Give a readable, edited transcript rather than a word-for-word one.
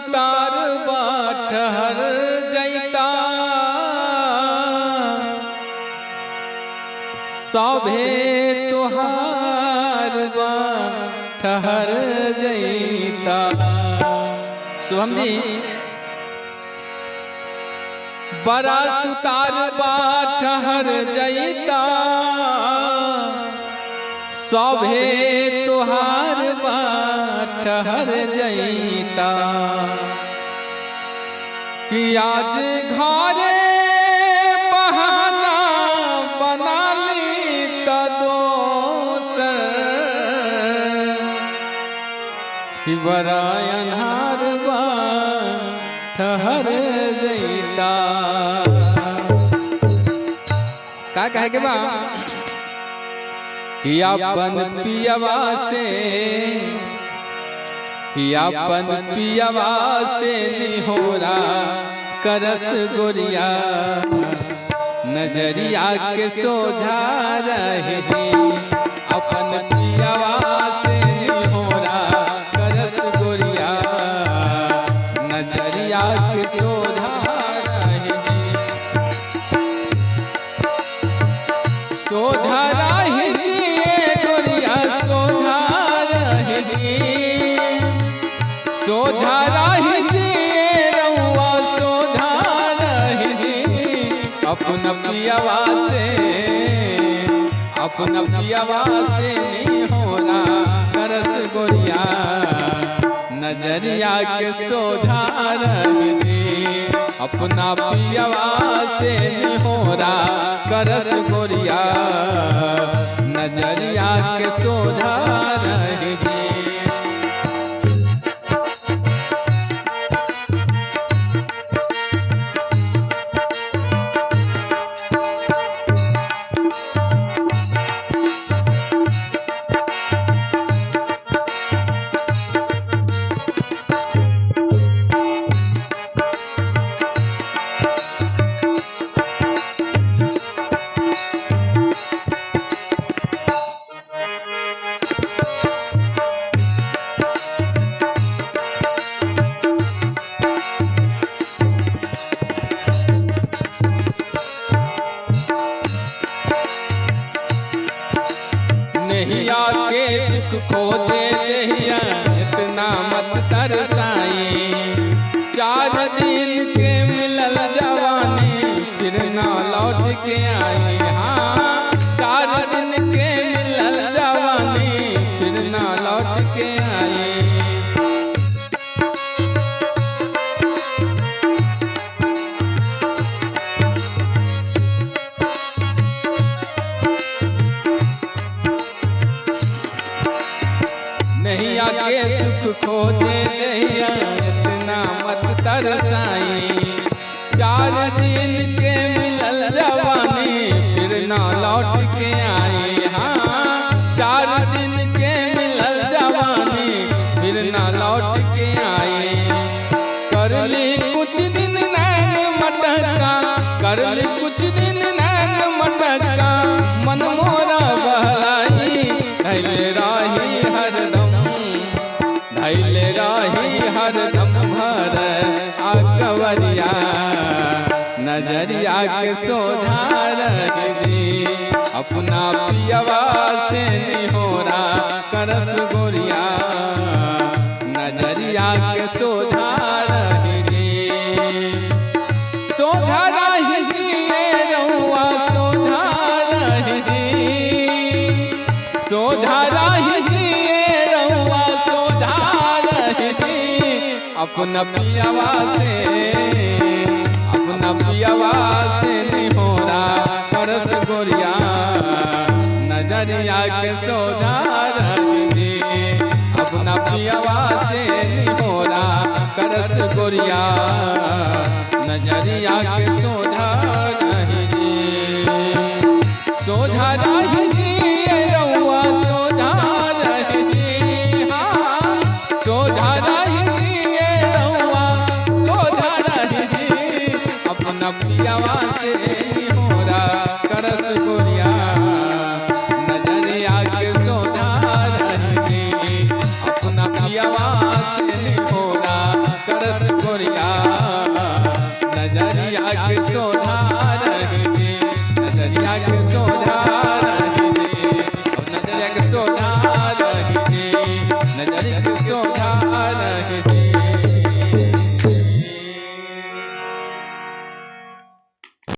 सुतार बाट हर जैता सभे तुहार बाट हर जैता। शुभम जी बड़ा सुतार बाट हर जैता सभे तुहार बाट हर जैता कि आज घरे बहाना बना ली त दोसर कि बड़ा अन्हार बाट हर जैता। का कहे के बा कि अपन पियवा से निहोरा करस गोरिया नजरिया के सोझा रहे जी। अपन पियवा से निहोरा करस गोरिया नजरिया के सोझा रहे जी। सोझा रहे जी गोरिया सोझा रहे जी। सोझा रहे जी रउआ सोझा रहे जी। अपना पियवा से निहोरा करस गोरिया नजरिया के सोझा रहे जी। अपना पियवा से निहोरा करस गोरिया नजरिया के सोझा रहे जी। नहिया के सुख खोजे नहिया इतना मत तरसाई। 4 दिन के मिलल जवानी फिर ना लौट के आई। हाँ 4 दिन के मिलल जवानी फिर ना लौट के आई। नहिया के सुख खोजे नहिया इतना मत तरसाई। 4 दिन के मिलल जवानी फिर ना लौट के आई। हाँ 4 दिन के मिलल जवानी फिर ना लौट के आई। कर ली कुछ दिन नैन मटका कर ली कुछ दिन नैन मटका मन मोरा बहलाई। धैले राही हरदम भर आकवरिया नजरिया के सोझा रहे जी। अपना पियवा से निहोरा करस गोरिया नजरिया के सोझा रहे जी। सोझा रहे जी रउआ सोझा रहे जी। सोझा रहे जी रउआ सोझा रहे जी। अपना पियवा से निहोरा करस गोरिया नजरिया के सोझा रहे जी। अपना पियवा से निहोरा करस गोरिया नजरिया के सोझा रहे जी। सोझा रहे जी रउआ सोझा रहे जी। हाँ सोझा रहे जी रउआ सोझा रहे जी। अपना पियवा से निहोरा करस गोरिया नजरिया के सोझा रहे जी। अपना पियवा से निहोरा करस नजरिया के सोझा रही दे, अब नजरिया के सोझा